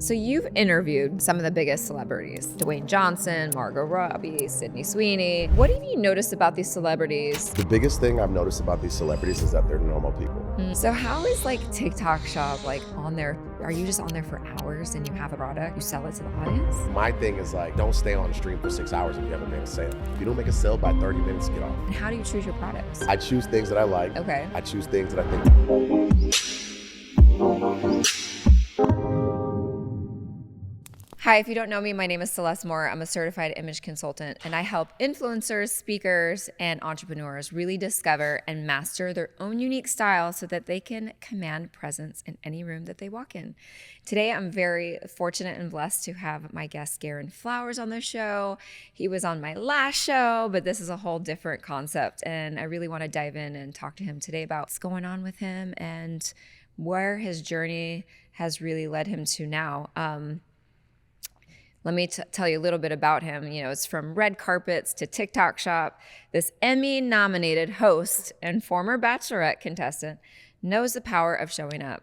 So you've interviewed some of the biggest celebrities, Dwayne Johnson, Margot Robbie, Sydney Sweeney. What have you noticed about these celebrities? The biggest thing I've noticed about these celebrities is that they're normal people. So how is TikTok Shop on there? Are you just on there for hours and you have a product, you sell it to the audience? My thing is don't stay on the stream for 6 hours if you haven't made a sale. If you don't make a sale by 30 minutes, get off. And how do you choose your products? I choose things that I like. Okay. I choose things that I think. Hi, if you don't know me, my name is Celeste. I'm a certified image consultant, and I help influencers, speakers, and entrepreneurs really discover and master their own unique style so that they can command presence in any room that they walk in. Today, I'm very fortunate and blessed to have my guest Garin Flowers on the show. He was on my last show, but this is a whole different concept, and I really want to dive in and talk to him today about what's going on with him and where his journey has really led him to now. Let me tell you a little bit about him. It's from red carpets to TikTok Shop. This Emmy-nominated host and former Bachelorette contestant knows the power of showing up,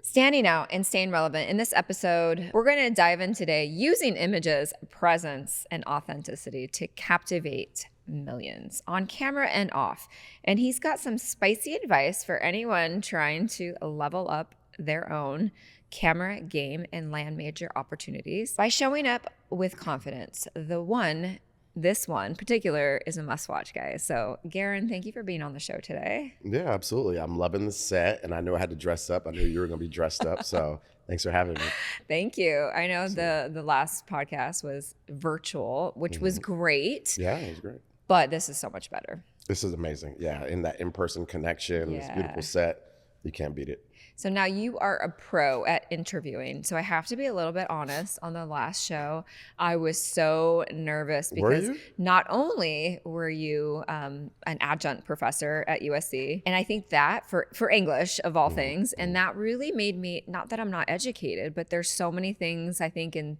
standing out, and staying relevant. In this episode, we're going to dive in today using images, presence, and authenticity to captivate millions on camera and off. And he's got some spicy advice for anyone trying to level up their own camera game and land major opportunities by showing up with confidence. This one particular is a must-watch, guys. So Garin, thank you for being on the show today. Yeah, absolutely. I'm loving the set, and I know I had to dress up. I knew you were going to be dressed up, so thanks for having me. Thank you. I know the last podcast was virtual, which was great. Yeah, it was great. But this is so much better. This is amazing. Yeah, in that in-person connection, this beautiful set, you can't beat it. So now you are a pro at interviewing. So I have to be a little bit honest. On the last show, I was so nervous because not only were you an adjunct professor at USC, and I think that for English of all things, and that really made me, not that I'm not educated, but there's so many things I think in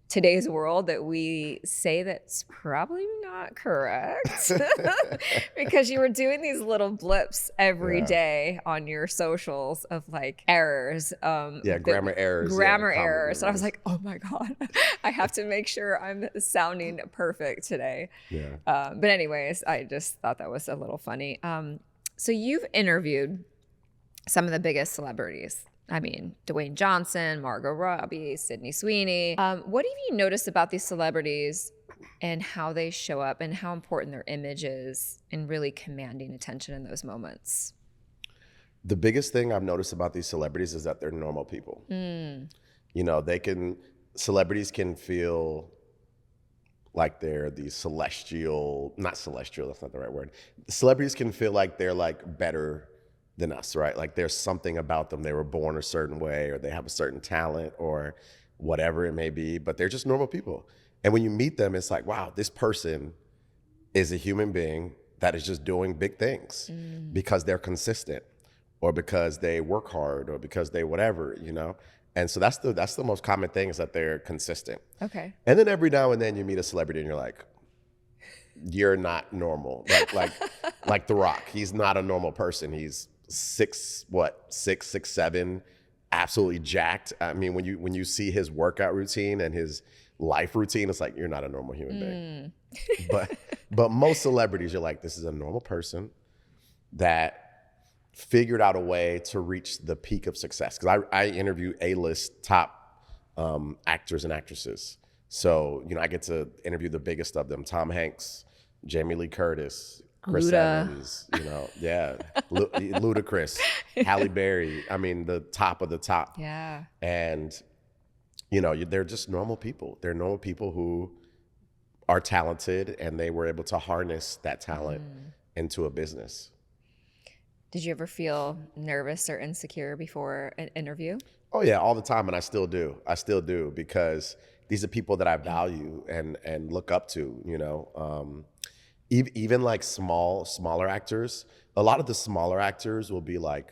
today's world that we say that's probably not correct because you were doing these little blips every day on your socials of errors. Grammar errors. Grammar errors. And I was like, oh my God, I have to make sure I'm sounding perfect today. Yeah. But anyways, I just thought that was a little funny. So you've interviewed some of the biggest celebrities. Dwayne Johnson, Margot Robbie, Sydney Sweeney. What have you noticed about these celebrities and how they show up and how important their image is in really commanding attention in those moments? The biggest thing I've noticed about these celebrities is that they're normal people. Celebrities can feel like they're these not celestial, that's not the right word. Celebrities can feel like they're better than us, right? There's something about them. They were born a certain way, or they have a certain talent, or whatever it may be, but they're just normal people. And when you meet them, it's wow, this person is a human being that is just doing big things because they're consistent, or because they work hard, or because they whatever, And so that's the most common thing, is that they're consistent. Okay. And then every now and then you meet a celebrity and you're like, you're not normal. Like The Rock. He's not a normal person. He's 6'7", absolutely jacked. When you see his workout routine and his life routine, it's you're not a normal human being. But most celebrities, you're this is a normal person that figured out a way to reach the peak of success. Because I interview A-list top actors and actresses. So, I get to interview the biggest of them: Tom Hanks, Jamie Lee Curtis, Chris Evans, Ludacris, Halle Berry. The top of the top. Yeah. And, they're just normal people. They're normal people who are talented, and they were able to harness that talent into a business. Did you ever feel nervous or insecure before an interview? Oh yeah, all the time, and I still do. Because these are people that I value and look up to, Even smaller actors, a lot of the smaller actors will be on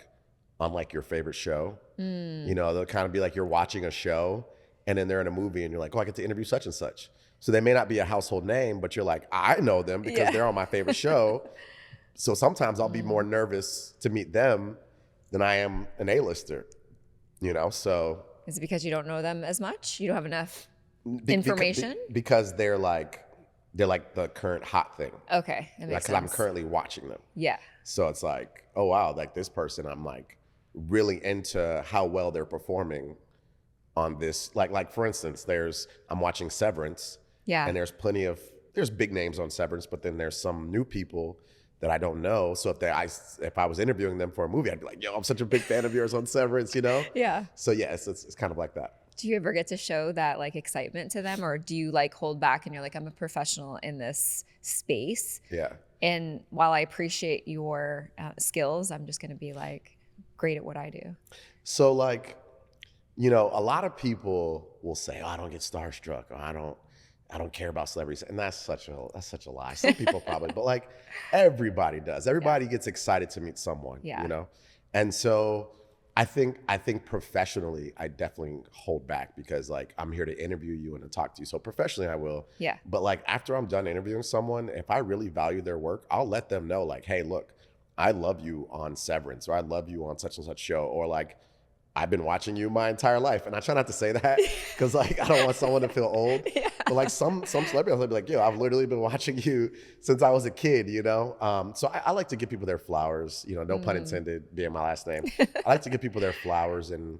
your favorite show. They'll kind of be you're watching a show, and then they're in a movie and you're oh, I get to interview such and such. So they may not be a household name, but you're I know them because they're on my favorite show. So sometimes I'll be more nervous to meet them than I am an A-lister, So Is it because you don't know them as much? You don't have enough Be- information? because they're like the current hot thing. Okay, that Like, makes because I'm sense. currently watching them. Yeah. So it's like, oh wow, like this person, I'm like really into how well they're performing on this. Like for instance, I'm watching Severance, Yeah. and there's big names on Severance, but then there's some new people that I don't know. So if I was interviewing them for a movie, I'd be like, yo, I'm such a big fan of yours on Severance, you know? Yeah. So yeah, it's kind of like that. Do you ever get to show that like excitement to them, or do you like hold back and you're like, I'm a professional in this space? Yeah. And while I appreciate your skills, I'm just going to be like great at what I do. So like, you know, a lot of people will say, oh, I don't get starstruck, or I don't care about celebrities. And that's such a lie. Some people probably, but like everybody does. Everybody gets excited to meet someone, Yeah. you know? And so I think professionally, I definitely hold back because like I'm here to interview you and to talk to you. So professionally, I will. Yeah. But like after I'm done interviewing someone, if I really value their work, I'll let them know like, hey, look, I love you on Severance, or I love you on such and such show, or like I've been watching you my entire life. And I try not to say that because like I don't want someone to feel old. Yeah. But like some celebrities will be like, yo, I've literally been watching you since I was a kid, you know? So I like to give people their flowers, you know, no pun intended being my last name. I like to give people their flowers. And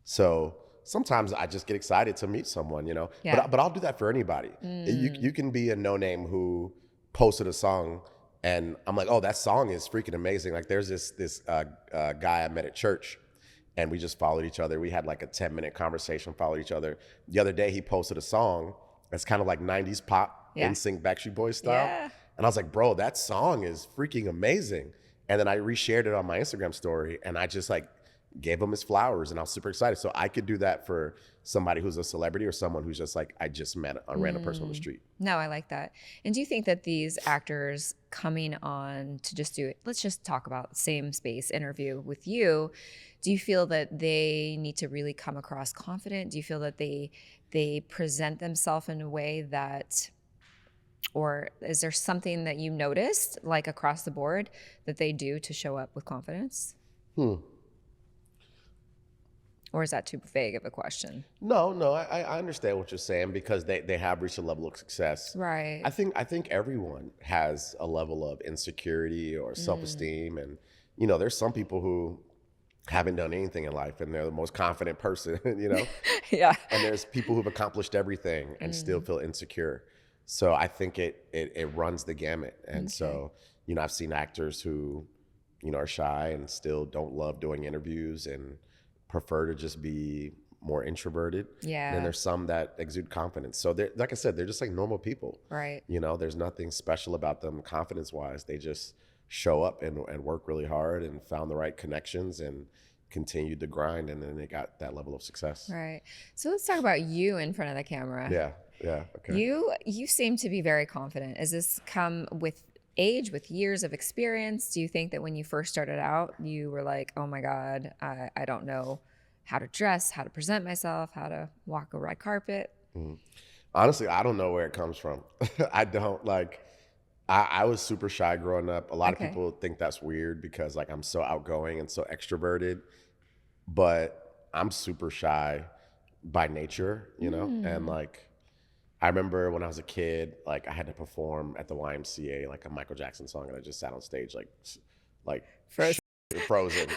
so sometimes I just get excited to meet someone, you know? Yeah. But I'll do that for anybody. You can be a no-name who posted a song and I'm like, oh, that song is freaking amazing. Like there's this guy I met at church, and we just followed each other. We had like a 10-minute conversation, followed each other. The other day, he posted a song that's kind of like 90s pop, Yeah. NSYNC, Backstreet Boys style. Yeah. And I was like, bro, that song is freaking amazing. And then I reshared it on my Instagram story, and I just like gave him his flowers, and I was super excited. So I could do that for somebody who's a celebrity or someone who's just like, I just met a random person on the street. No, I like that. And do you think that these actors coming on to just do it, let's just talk about same space interview with you, do you feel that they need to really come across confident? Do you feel that they present themselves in a way that, or is there something that you noticed like across the board that they do to show up with confidence? Or is that too vague of a question? No, I understand what you're saying because they have reached a level of success. Right. I think everyone has a level of insecurity or self-esteem, and you know, there's some people who haven't done anything in life and they're the most confident person, you know. Yeah. And there's people who've accomplished everything and still feel insecure. So I think it runs the gamut. And so, you know, I've seen actors who, you know, are shy and still don't love doing interviews and prefer to just be more introverted. Yeah. And then there's some that exude confidence. So they're, like I said, they're just like normal people. Right. You know, there's nothing special about them confidence-wise. They just show up and work really hard and found the right connections and continued to grind, and then they got that level of success. Right. So let's talk about you in front of the camera. Yeah, okay. You seem to be very confident. Has this come with age, with years of experience? Do you think that when you first started out, you were like, oh my God, I don't know how to dress, how to present myself, how to walk a red carpet? Honestly, I don't know where it comes from. I don't like. I was super shy growing up. A lot of people think that's weird because like I'm so outgoing and so extroverted, but I'm super shy by nature, you know? And like, I remember when I was a kid, like I had to perform at the YMCA, like a Michael Jackson song, and I just sat on stage like frozen.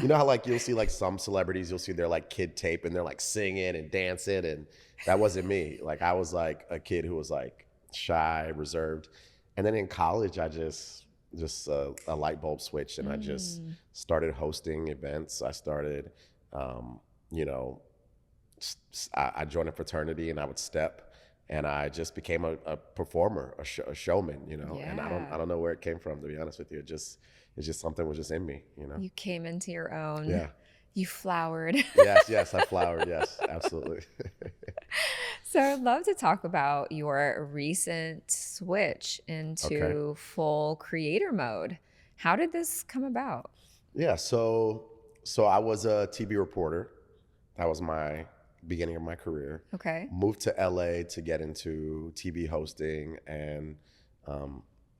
You know how like you'll see like some celebrities, you'll see their like kid tape and they're like singing and dancing, and that wasn't me. Like I was like a kid who was like shy, reserved. And then in college, I just a light bulb switched, and I just started hosting events. I started, you know, I joined a fraternity, and I would step, and I just became a performer, a showman, you know. Yeah. And I don't know where it came from, to be honest with you. It's just something was just in me, you know. You came into your own. Yeah. You flowered. Yes, I flowered. Yes, absolutely. So I'd love to talk about your recent switch into full creator mode. How did this come about? Yeah, so I was a TV reporter. That was my beginning of my career. Okay. Moved to LA to get into TV hosting and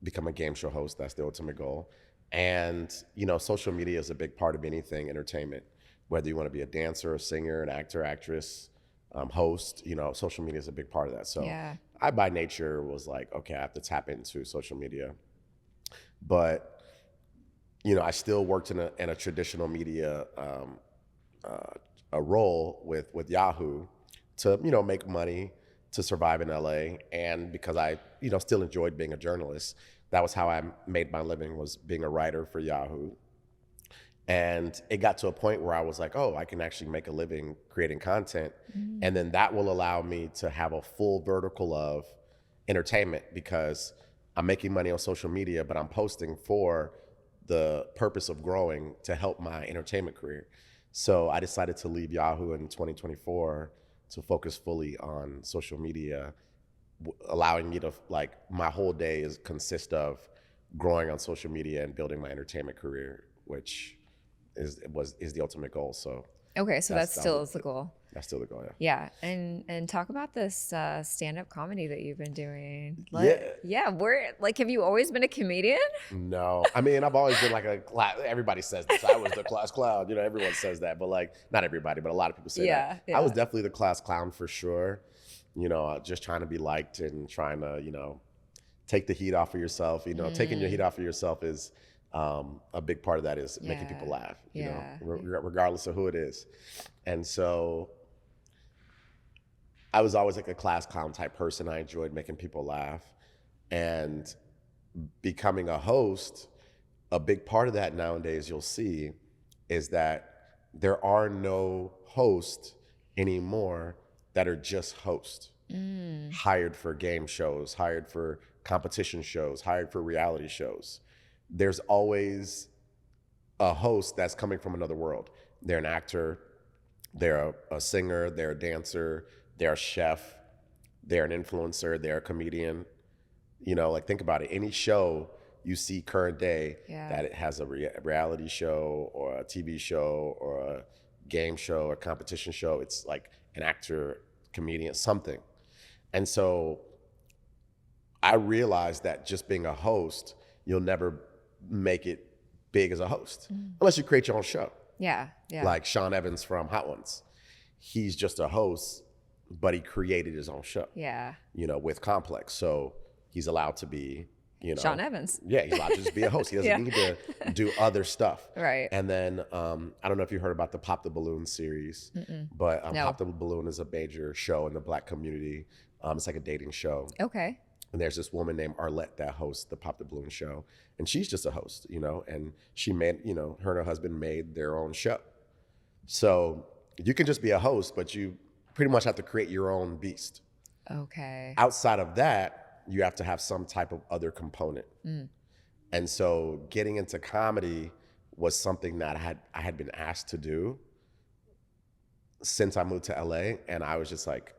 become a game show host. That's the ultimate goal. And, you know, social media is a big part of anything entertainment. whether you want to be a dancer, a singer, an actor, actress, host, social media is a big part of that. So Yeah. I, by nature, was like, okay, I have to tap into social media. But, I still worked in a traditional media a role with Yahoo to, make money to survive in LA. And because I, still enjoyed being a journalist, that was how I made my living, was being a writer for Yahoo. And it got to a point where I was like, oh, I can actually make a living creating content. And then that will allow me to have a full vertical of entertainment, because I'm making money on social media, but I'm posting for the purpose of growing to help my entertainment career. So I decided to leave Yahoo in 2024 to focus fully on social media, allowing me to, like, my whole day consists of growing on social media and building my entertainment career, which is the ultimate goal. So Okay, so that still is the goal. That's still the goal, yeah. Yeah, and talk about this stand-up comedy that you've been doing. Yeah. Have you always been a comedian? No, I mean, I've always been like everybody says this. I was the class clown. Everyone says that, but like, not everybody, but a lot of people say that. Yeah. I was definitely the class clown for sure. Just trying to be liked and trying to, take the heat off of yourself. Taking your heat off of yourself is a big part of that, is making people laugh, regardless of who it is. And so I was always like a class clown type person. I enjoyed making people laugh. And becoming a host, a big part of that nowadays, you'll see, is that there are no hosts anymore that are just hosts. Hired for game shows, hired for competition shows, hired for reality shows. There's always a host that's coming from another world. They're an actor, they're a singer, they're a dancer, they're a chef, they're an influencer, they're a comedian. Think about it. Any show you see current day that it has a reality show or a TV show or a game show or competition show, it's like an actor, comedian, something. And so I realized that just being a host, you'll never make it big as a host unless you create your own show. Yeah. Like Sean Evans from Hot Ones. He's just a host, but he created his own show. Yeah. With Complex. So he's allowed to be, Sean Evans. Yeah, he's allowed to just be a host. He doesn't need to do other stuff. Right. And then I don't know if you heard about the Pop the Balloon series, but No. Pop the Balloon is a major show in the Black community. It's like a dating show. Okay. And there's this woman named Arlette that hosts the Pop the Balloon show. And she's just a host, and she made, her and her husband made their own show. So you can just be a host, but you pretty much have to create your own beast. Okay. Outside of that, you have to have some type of other component. And so getting into comedy was something that I had been asked to do since I moved to LA. And I was just like,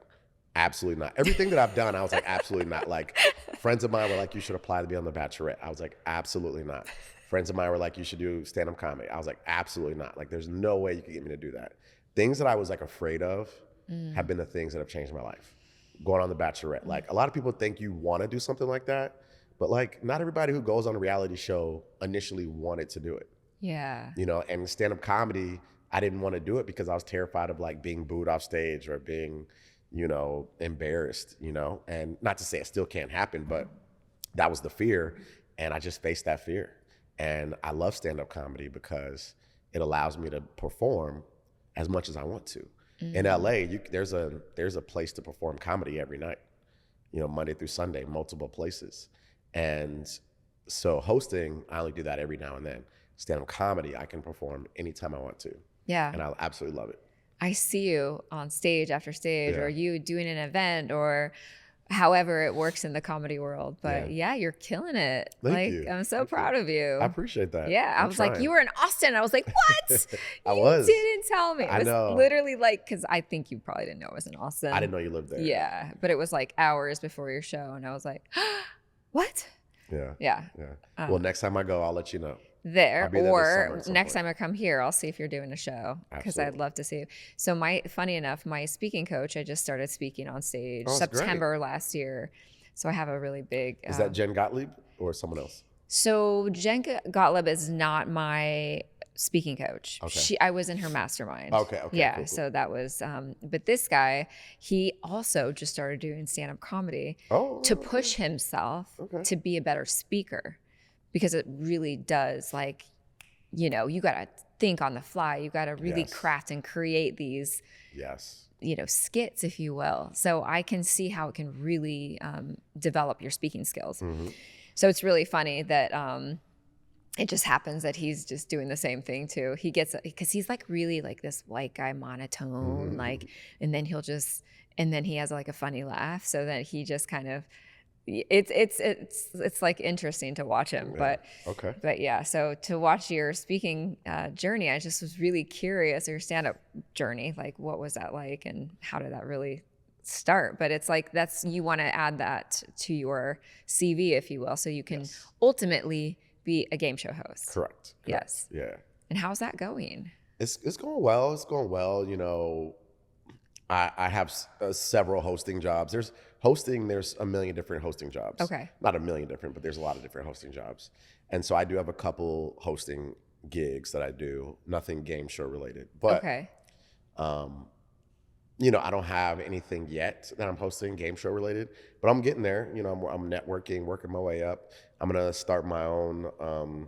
absolutely not. Everything that I've done, I was like, absolutely not. Like, friends of mine were like, you should apply to be on The Bachelorette. I was like, absolutely not. Friends of mine were like, you should do stand-up comedy. I was like, absolutely not. Like, there's no way you could get me to do that. Things that I was like afraid of have been the things that have changed my life. Going on The Bachelorette. Like, a lot of people think you want to do something like that, but like, not everybody who goes on a reality show initially wanted to do it. Yeah. And stand-up comedy, I didn't want to do it because I was terrified of like being booed off stage or being, embarrassed, and not to say it still can't happen, but that was the fear. And I just faced that fear. And I love stand-up comedy because it allows me to perform as much as I want to. In LA, there's a place to perform comedy every night, Monday through Sunday, multiple places. And so hosting, I only do that every now and then. Stand-up comedy, I can perform anytime I want to. Yeah. And I absolutely love it. I see you on stage after stage, Yeah. or you doing an event, or however it works in the comedy world. But yeah, you're killing it. Thank you. I'm so proud of you. I appreciate that. Yeah. I was like, trying. you were in Austin. I was like, what? I You was. didn't tell me. It I was know. literally like, because I think you probably didn't know I was in Austin. I didn't know you lived there. Yeah. But it was like hours before your show. And I was like, what? Yeah. Yeah. Well, next time I go, I'll let you know. There, I'll be there this or summer at some next point. time I come here, I'll see if you're doing a show, because I'd Absolutely. love to see you. So funny enough, my speaking coach, I just started speaking on stage Oh, that's great. September last year. So I have a really big. Is that Jen Gottlieb or someone else? So Jen Gottlieb is not speaking coach. Okay. I was in her mastermind. Okay. Yeah. Cool. So that was, but this guy, he also just started doing stand-up comedy to push himself to be a better speaker, because it really does, like, you got to think on the fly. You got to really craft and create these, skits, if you will. So I can see how it can really develop your speaking skills. So it's really funny that it just happens that he's just doing the same thing too. Because he's like really like this white guy monotone, like, and then he has like a funny laugh. So that he just kind of, it's like interesting to watch him. But yeah, so to watch your speaking journey, I just was really curious, your stand-up journey, like what was that like and how did that really start? But it's like, you want to add that to your CV, if you will, so you can ultimately be a game show host. Correct. Yes. Yeah. And how's that going? It's going well. It's going well. I have several hosting jobs. There's a million different hosting jobs. Okay. Not a million different, but there's a lot of different hosting jobs. And so I do have a couple hosting gigs that I do, nothing game show related. But I don't have anything yet that I'm hosting game show related, but I'm getting there. I'm networking, working my way up. I'm going to start my own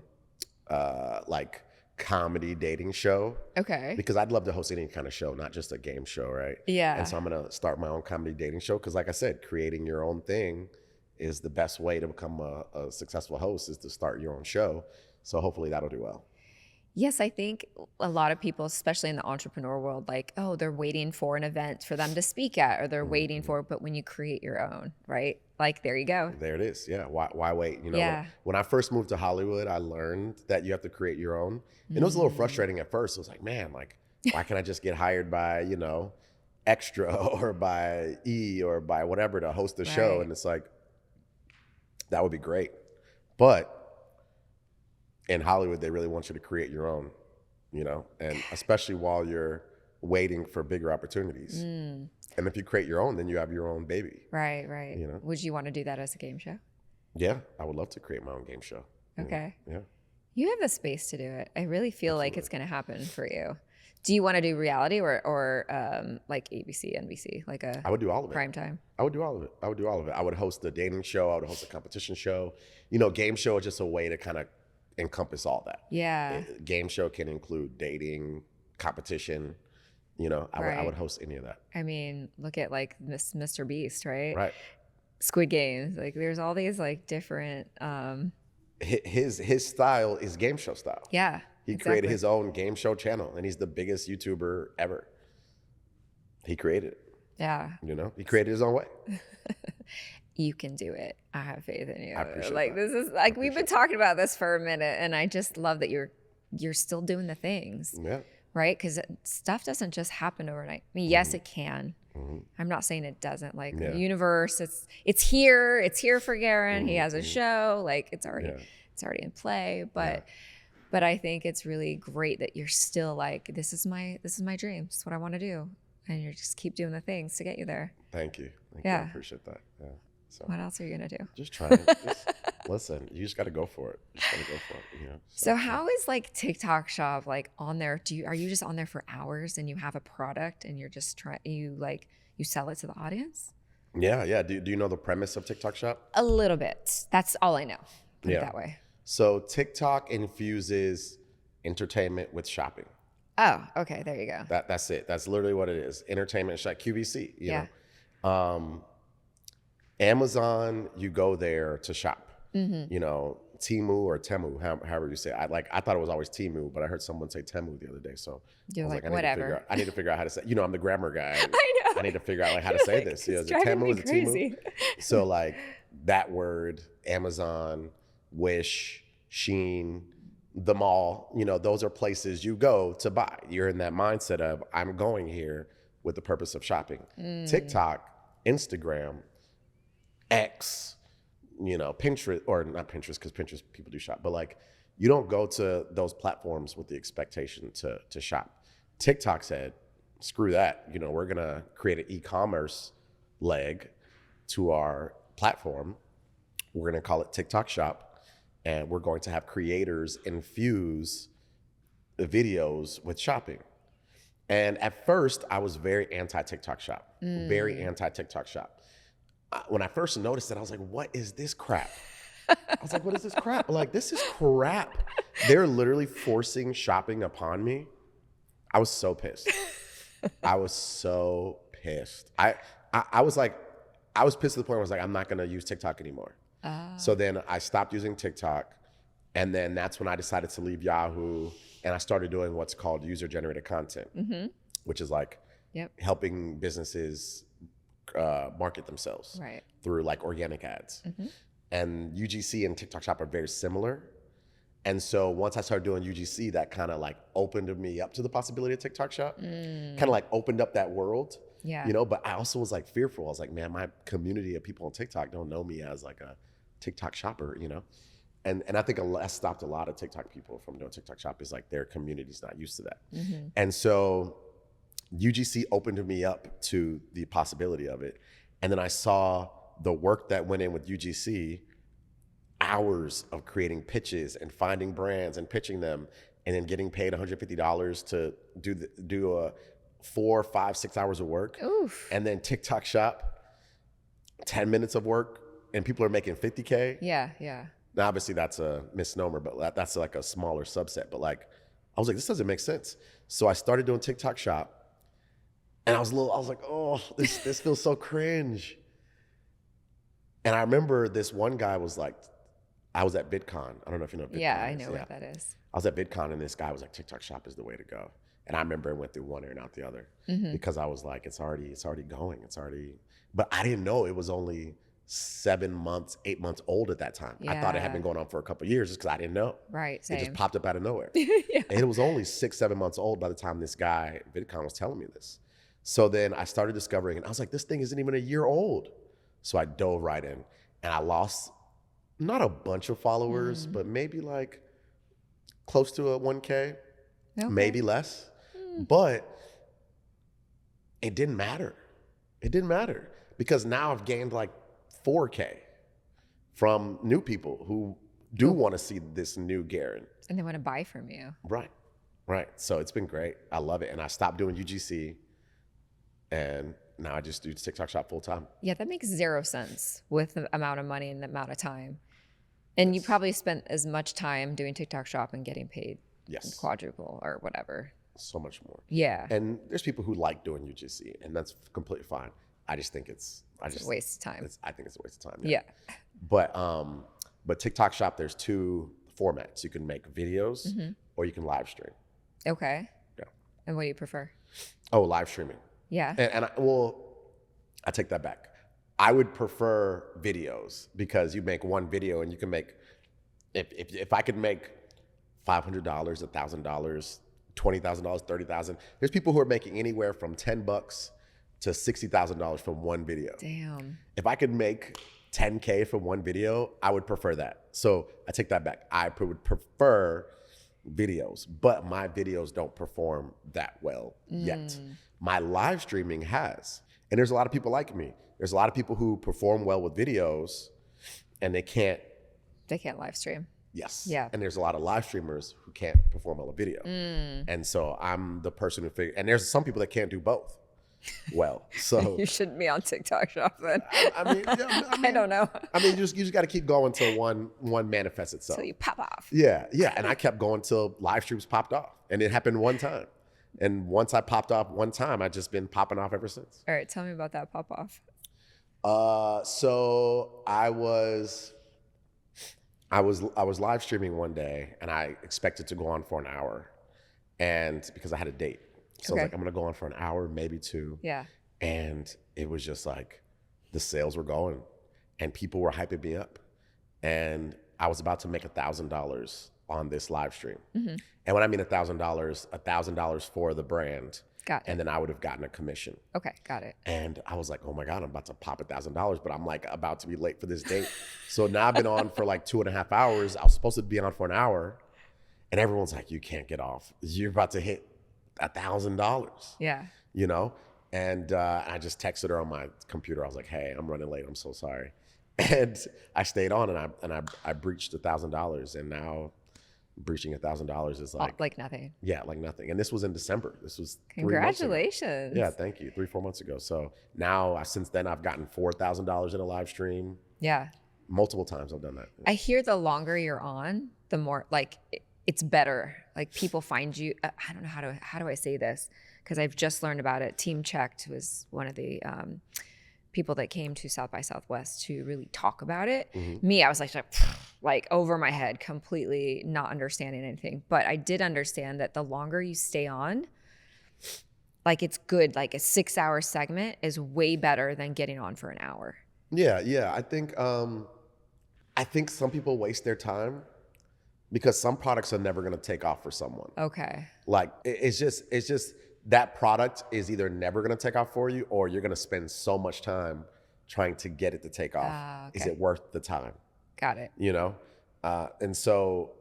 like comedy dating show. Okay. Because I'd love to host any kind of show, not just a game show, right? Yeah. And so I'm going to start my own comedy dating show because, like I said, creating your own thing is the best way to become a successful host, is to start your own show. So hopefully that'll do well. Yes, I think a lot of people, especially in the entrepreneur world, like, oh, they're waiting for an event for them to speak at, or they're waiting for, but when you create your own, right? Like, there you go. There it is. Yeah. Why wait? When I first moved to Hollywood, I learned that you have to create your own. And it was a little frustrating at first. It was like, man, like, why can't I just get hired by, Extra or by E or by whatever to host a show? And it's like, that would be great. But in Hollywood, they really want you to create your own, and especially while you're waiting for bigger opportunities. And if you create your own, then you have your own baby. Right. Would you want to do that as a game show? Yeah, I would love to create my own game show. Okay. Yeah. You have the space to do it. I really feel like it's going to happen for you. Do you want to do reality or like ABC, NBC, like I would do all of it. Prime time? I would do all of it. I would host a dating show. I would host a competition show. Game show is just a way to kind of encompass all that. Yeah. Game show can include dating, competition. I would host any of that. I mean, look at like Mr. Beast, right? Right. Squid Games. Like, there's all these like different. His style is game show style. Yeah. He created his own game show channel, and he's the biggest YouTuber ever. He created it. Yeah. He created his own way. You can do it. I have faith in you. I appreciate like that. This is like we've been talking about this for a minute, and I just love that you're still doing the things. Yeah. Right? Because stuff doesn't just happen overnight. I mean, yes, it can. I'm not saying it doesn't. Like the universe, it's here. It's here for Garin. He has a show. Like it's already in play. But I think it's really great that you're still like, this is my dream. This is what I want to do, and you just keep doing the things to get you there. Thank you. I appreciate that. Yeah. So what else are you gonna do? Just trying. Listen, you just got to go for it. So how is like TikTok Shop like on there? Are you just on there for hours and you have a product and you're just you sell it to the audience? Yeah. Do you know the premise of TikTok Shop? A little bit. That's all I know. Put it that way. So TikTok infuses entertainment with shopping. Oh, okay. There you go. That's it. That's literally what it is. Entertainment, QVC. You know. Amazon, you go there to shop. Temu or Temu, however you say it. I thought it was always Temu, but I heard someone say Temu the other day. So you're like whatever. I need to figure out how to say. I'm the grammar guy. I know. I need to figure out how to say this. Is it Temu? Is it Temu? So that word, Amazon, Wish, Shein, the mall. Those are places you go to buy. You're in that mindset of I'm going here with the purpose of shopping. TikTok, Instagram, X. Pinterest, or not Pinterest, because Pinterest people do shop, but you don't go to those platforms with the expectation to shop. TikTok said, screw that. We're gonna create an e-commerce leg to our platform. We're gonna call it TikTok Shop, and we're going to have creators infuse videos with shopping. And at first, I was very anti-TikTok shop, very anti-TikTok shop. When I first noticed it, I was like, what is this crap? I was like, what is this crap? Like, this is crap. They're literally forcing shopping upon me. I was so pissed. I was so pissed. I was pissed to the point where I was like, I'm not gonna use TikTok anymore. So then I stopped using TikTok. And then that's when I decided to leave Yahoo, and I started doing what's called user-generated content, which is like helping businesses market themselves through like organic ads. And UGC and TikTok Shop are very similar. And so once I started doing UGC, that kind of like opened me up to the possibility of TikTok Shop, kind of like opened up that world, you know, but I also was like fearful. I was like, man, my community of people on TikTok don't know me as like a TikTok shopper, you know? And I think that stopped a lot of TikTok people from doing TikTok Shop is like their community's not used to that. And so UGC opened me up to the possibility of it. And then I saw the work that went in with UGC, hours of creating pitches and finding brands and pitching them and then getting paid $150 to do 4, 5, 6 hours of work. Oof. And then TikTok Shop, 10 minutes of work and people are making 50K. Yeah, yeah. Now, obviously that's a misnomer, but that's like a smaller subset. But like, I was like, this doesn't make sense. So I started doing TikTok Shop, and I was like, oh, this feels so cringe. And I remember this one guy was like, I was at VidCon. I don't know if you know what VidCon Yeah, I is. know what that is. I was at VidCon, and this guy was like, TikTok Shop is the way to go. And I remember it went through one ear and out the other because I was like, it's already going. But I didn't know it was only 7 months, 8 months old at that time. I thought it had been going on for a couple of years just because I didn't know. Right, same. It just popped up out of nowhere. Yeah. And it was only 6, 7 months old by the time this guy at VidCon was telling me this. So then I started discovering, and I was like, this thing isn't even a year old. So I dove right in, and I lost not a bunch of followers, but maybe like close to a 1K, maybe less. But it didn't matter. It didn't matter because now I've gained like 4K from new people who do want to see this new Garin. And they want to buy from you. Right. So it's been great. I love it. And I stopped doing UGC and now I just do TikTok Shop full time. Yeah, that makes 0 sense with the amount of money and the amount of time. And you probably spent as much time doing TikTok Shop and getting paid quadruple or whatever. So much more. Yeah. And there's people who like doing UGC and that's completely fine. I just think it's a waste of time. I think it's a waste of time. Yeah. But TikTok Shop, there's 2 formats. You can make videos or you can live stream. Okay. Yeah. And what do you prefer? Oh, live streaming. Yeah. And I take that back. I would prefer videos because you make one video and you can make, if I could make $500, $1,000, $20,000, $30,000. There's people who are making anywhere from $10 to $60,000 from one video. Damn. If I could make 10K from one video, I would prefer that. So I take that back. I would prefer videos, but my videos don't perform that well yet. My live streaming has, and there's a lot of people like me. There's a lot of people who perform well with videos and they can't live stream. Yes. Yeah. And there's a lot of live streamers who can't perform well with video. And so I'm the person who and there's some people that can't do both well. So you shouldn't be on TikTok Shop then. I mean, I don't know. I mean, you just got to keep going till one manifests itself. So you pop off. Yeah. And I kept going till live streams popped off, and it happened one time. And once I popped off one time, I've just been popping off ever since. All right, tell me about that pop off. So I was live streaming one day, and I expected to go on for an hour, and because I had a date. So I was like, I'm gonna go on for an hour, maybe 2. Yeah. And it was just like the sales were going and people were hyping me up. And I was about to make $1,000 on this live stream. And when I mean $1,000 for the brand. Got it. And then I would have gotten a commission. Okay, got it. And I was like, oh my God, I'm about to pop $1,000, but I'm like about to be late for this date. So now I've been on for like 2.5 hours. I was supposed to be on for an hour. And everyone's like, you can't get off. You're about to hit $1,000. Yeah. You know? And I just texted her on my computer. I was like, hey, I'm running late. I'm so sorry. And I stayed on and I breached $1,000. And now breaching $1,000 is like nothing. yeah, like nothing. And this was in December. This was 3 months ago. Congratulations. Yeah, thank you. 3-4 months ago. So now since then I've gotten $4,000 in a live stream. Yeah. Multiple times I've done that. I hear the longer you're on, the more like it's better. Like people find you. I don't know how do I say this, because I've just learned about it. Team Checked was one of the people that came to South by Southwest to really talk about it. Me, I was like over my head, completely not understanding anything. But I did understand that the longer you stay on, like it's good. Like a 6-hour segment is way better than getting on for an hour. Yeah. I think some people waste their time because some products are never going to take off for someone. Okay. Like it's just that product is either never going to take off for you, or you're going to spend so much time trying to get it to take off. Okay. Is it worth the time? Got it. You know? And so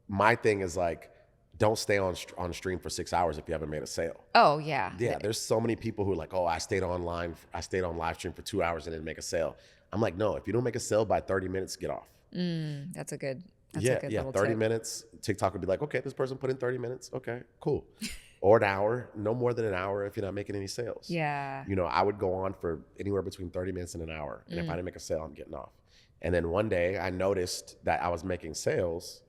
my thing is like, don't stay on stream for 6 hours if you haven't made a sale. Oh yeah. Yeah, there's so many people who are like, oh, I stayed on live stream for 2 hours and didn't make a sale. I'm like, no, if you don't make a sale by 30 minutes, get off. That's a good Yeah, little 30 tip. minutes. TikTok would be like, okay, this person put in 30 minutes. Okay, cool. Or an hour, no more than an hour if you're not making any sales. Yeah. You know, I would go on for anywhere between 30 minutes and an hour. And if I didn't make a sale, I'm getting off. And then one day I noticed that I was making sales.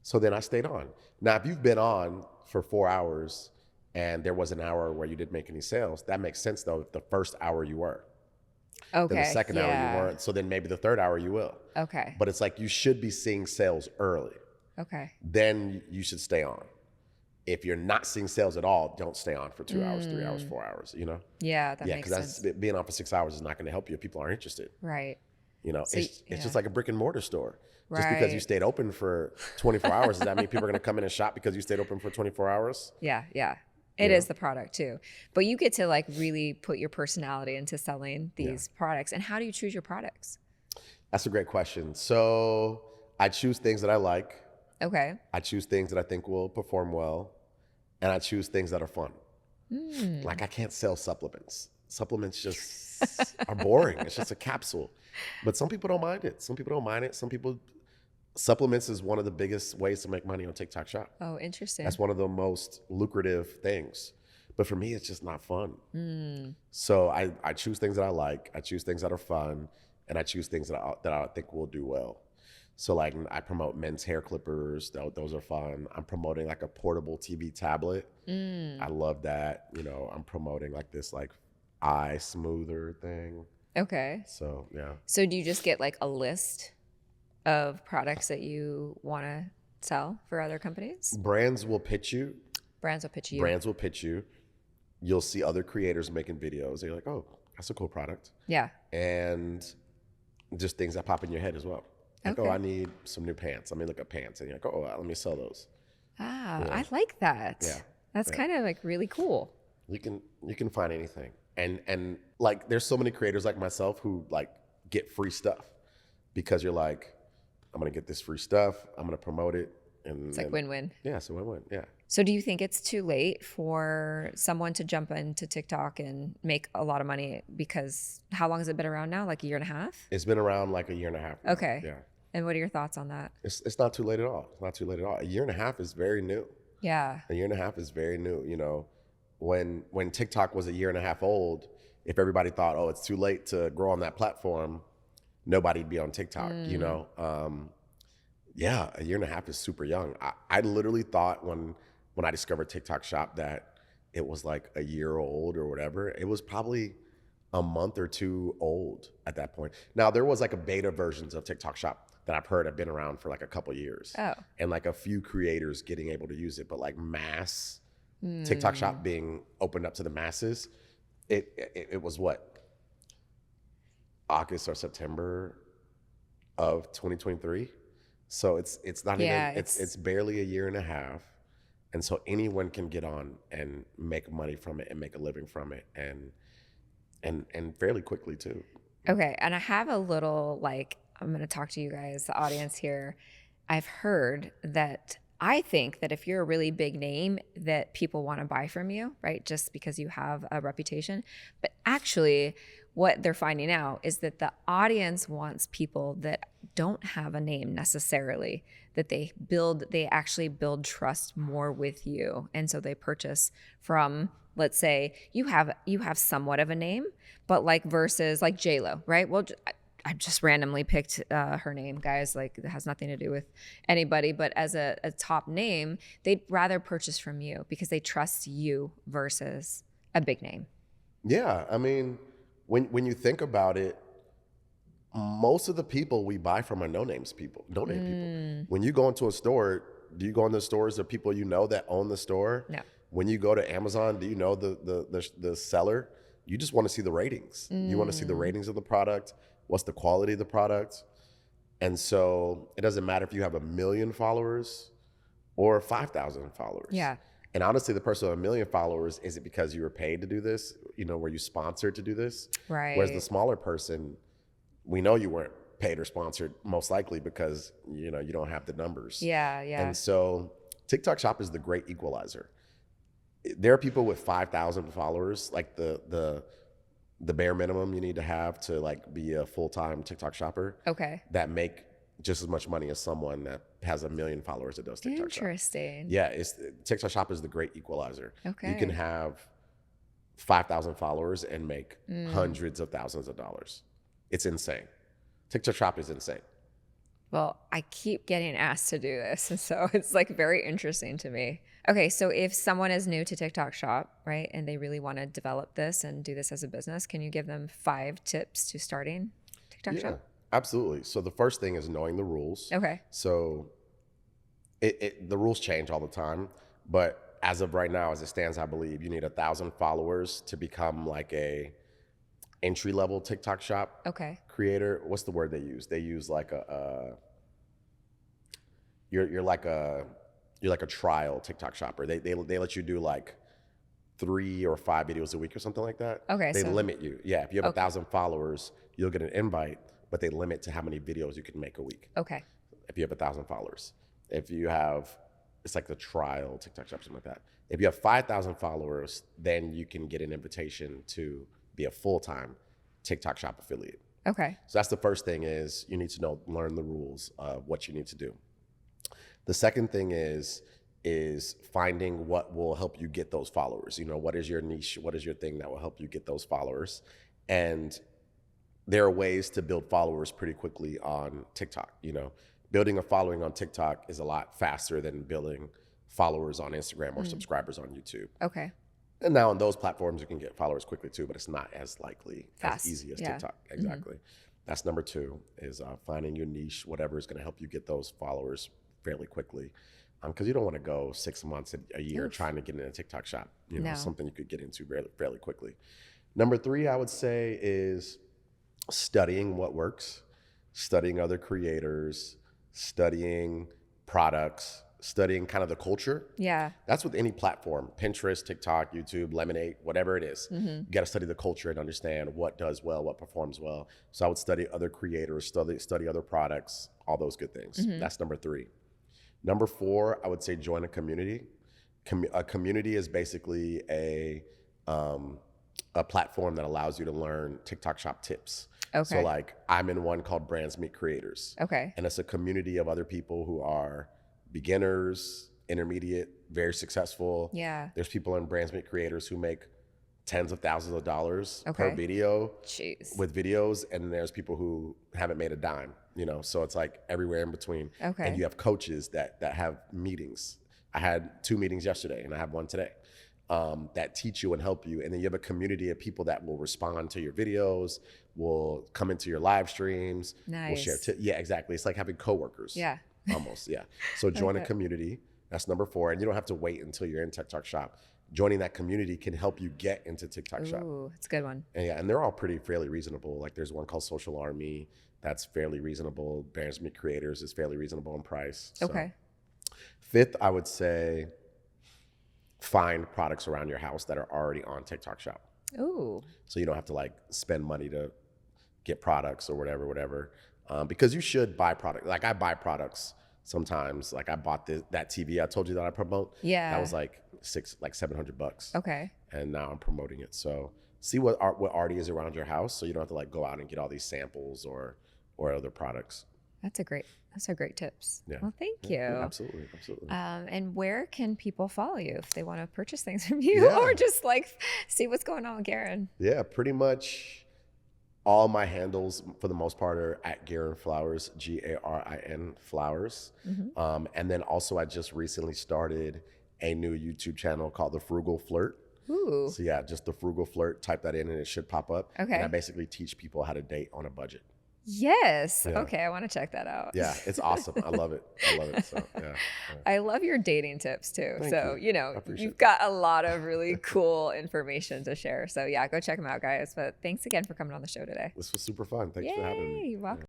So then I stayed on. Now, if you've been on for 4 hours and there was an hour where you didn't make any sales, that makes sense though. If the first hour you were. Okay. Then the second hour you weren't. So then maybe the third hour you will. Okay. But it's like you should be seeing sales early. Okay. Then you should stay on. If you're not seeing sales at all, don't stay on for 2 hours, 3 hours, 4 hours, you know? Yeah, that makes sense. Because being on for 6 hours is not going to help you if people aren't interested. Right. You know, So, it's just like a brick and mortar store. Right. Just because you stayed open for 24 hours, does that mean people are going to come in and shop because you stayed open for 24 hours? Yeah. It is the product too. But you get to like really put your personality into selling these products. And how do you choose your products? That's a great question. So I choose things that I like. Okay. I choose things that I think will perform well. And I choose things that are fun. Like I can't sell supplements. Supplements just are boring. It's just a capsule. But some people don't mind it. Some people, supplements is one of the biggest ways to make money on TikTok Shop. Oh, interesting. That's one of the most lucrative things. But for me, it's just not fun. So I choose things that I like. I choose things that are fun. And I choose things that I think will do well. So like I promote men's hair clippers. Those are fun. I'm promoting like a portable TV tablet. I love that. You know, I'm promoting like this like eye smoother thing. Okay. So yeah. So do you just get like a list of products that you want to sell for other companies? Brands will pitch you. Brands will pitch you. You'll see other creators making videos. You're like, oh, that's a cool product. Yeah. And just things that pop in your head as well. Like, Okay. oh, I need some new pants. Let me look at pants. And you're like, oh, let me sell those. Ah, Yeah. I like that. Yeah. That's kind of like really cool. You can find anything. And like there's so many creators like myself who like get free stuff because you're like, I'm gonna get this free stuff, I'm gonna promote it. And It's like win-win. Yeah, it's a win-win. Yeah. So do you think it's too late for someone to jump into TikTok and make a lot of money? Because how long has it been around now? Like a year and a half? It's been around like a year and a half now. Okay. Yeah. And what are your thoughts on that? It's not too late at all. It's not too late at all. A year and a half is very new. Yeah. A year and a half is very new. You know, when TikTok was a year and a half old, if everybody thought, oh, it's too late to grow on that platform, nobody'd be on TikTok, you know? Yeah, a year and a half is super young. I literally thought when I discovered TikTok Shop that it was like a year old or whatever. It was probably a month or two old at that point. Now, there was like a beta versions of TikTok Shop that I've heard have been around for like a couple years. Oh. And like a few creators getting able to use it, but like mass TikTok Shop being opened up to the masses, it was what? August or September of 2023. So it's not Yeah, even it's barely a year and a half. And so anyone can get on and make money from it and make a living from it and fairly quickly too. Okay. And I have a little, like, I'm going to talk to you guys, the audience here. I've heard that I think that if you're a really big name that people want to buy from you, right? Just because you have a reputation. But actually, what they're finding out is that the audience wants people that don't have a name necessarily, that they actually build trust more with you. And so they purchase from, let's say you have somewhat of a name, but like versus like J-Lo, right? Well, I just randomly picked her name, guys. Like, it has nothing to do with anybody, but as a top name, they'd rather purchase from you because they trust you versus a big name. Yeah, I mean, when you think about it, most of the people we buy from are no-name people. When you go into a store, do you go into stores of people you know that own the store? No. When you go to Amazon, do you know the seller? You just want to see the ratings. You want to see the ratings of the product. What's the quality of the product? And so it doesn't matter if you have 1 million followers or 5,000 followers. Yeah. And honestly, the person with 1 million followers, is it because you were paid to do this? Were you sponsored to do this? Right. Whereas the smaller person, we know you weren't paid or sponsored, most likely because, you don't have the numbers. Yeah, yeah. And so TikTok Shop is the great equalizer. There are people with 5,000 followers, like the bare minimum you need to have to like be a full-time TikTok shopper. Okay. That make just as much money as someone that has 1 million followers that does TikTok Shop. Interesting. Yeah, TikTok Shop is the great equalizer. Okay. You can have 5,000 followers and make hundreds of thousands of dollars. It's insane. TikTok Shop is insane. Well, I keep getting asked to do this, and so it's like very interesting to me. Okay, so if someone is new to TikTok Shop, right, and they really want to develop this and do this as a business, can you give them 5 tips to starting TikTok Shop? Absolutely. So the first thing is knowing the rules. Okay. So the rules change all the time, but as of right now, as it stands, I believe you need 1,000 followers to become like a entry-level TikTok Shop creator. What's the word they use? They use like you're like a trial TikTok shopper. They let you do like 3 or 5 videos a week or something like that. Okay. They limit you. Yeah. If you have 1,000 followers, you'll get an invite, but they limit to how many videos you can make a week. Okay. If you have 1,000 followers. If you have, it's like the trial TikTok shop, something like that. If you have 5,000 followers, then you can get an invitation to be a full-time TikTok Shop affiliate. Okay. So that's the first thing, is you need to learn the rules of what you need to do. The second thing is finding what will help you get those followers. What is your niche? What is your thing that will help you get those followers? And there are ways to build followers pretty quickly on TikTok. Building a following on TikTok is a lot faster than building followers on Instagram or subscribers on YouTube. Okay. And now on those platforms, you can get followers quickly too, but it's not as likely, Fast. as easy as TikTok. Exactly. That's number 2, is finding your niche, whatever is going to help you get those followers fairly quickly. Because you don't want to go 6 months, a year trying to get in a TikTok Shop. Something you could get into fairly quickly. Number 3, I would say, is studying what works, studying other creators, studying products, studying kind of the culture. Yeah. That's with any platform: Pinterest, TikTok, YouTube, Lemonade, whatever it is. You got to study the culture and understand what does well, what performs well. So I would study other creators, study other products, all those good things. That's number 3. Number 4, I would say join a community. A community is basically a platform that allows you to learn TikTok Shop tips. Okay. So like I'm in one called Brands Meet Creators. Okay. And it's a community of other people who are beginners, intermediate, very successful. Yeah. There's people in Brands Meet Creators who make tens of thousands of dollars per Okay. video. Jeez. With videos, and there's people who haven't made a dime, so it's like everywhere in between. Okay. And you have coaches that have meetings. I had 2 meetings yesterday and I have one today, that teach you and help you. And then you have a community of people that will respond to your videos, will come into your live streams, will share Nice. yeah, exactly. It's like having coworkers. Yeah. Almost, yeah. So join a community. That's number 4. And you don't have to wait until you're in TikTok Shop. Joining that community can help you get into TikTok Shop. Ooh, it's a good one. And they're all fairly reasonable. Like there's one called Social Army that's fairly reasonable. Brands Meet Creators is fairly reasonable in price. So. Okay. 5th, I would say find products around your house that are already on TikTok Shop. Ooh. So you don't have to like spend money to get products or whatever. Because you should buy products. Like I buy products sometimes. Like I bought that TV I told you that I promote. Yeah. That was like $700. Okay. And now I'm promoting it. So see what already is around your house, so you don't have to like go out and get all these samples or other products. Those are great tips. Yeah. Well, thank you. Yeah, absolutely. And where can people follow you if they want to purchase things from you Yeah. or just like see what's going on with Garin? Yeah, pretty much all my handles for the most part are at Garin Flowers, Garin Flowers. And then also I just recently started a new YouTube channel called The Frugal Flirt. Ooh. So yeah, just The Frugal Flirt, type that in and it should pop up. Okay. And I basically teach people how to date on a budget. Yes. Yeah. Okay. I want to check that out. Yeah, it's awesome. I love it. So yeah. I love your dating tips too. Thank So, you. I appreciate you've it. got a lot of really cool information to share. So, yeah, go check them out, guys. But thanks again for coming on the show today. This was super fun. Thanks for having me. You're welcome.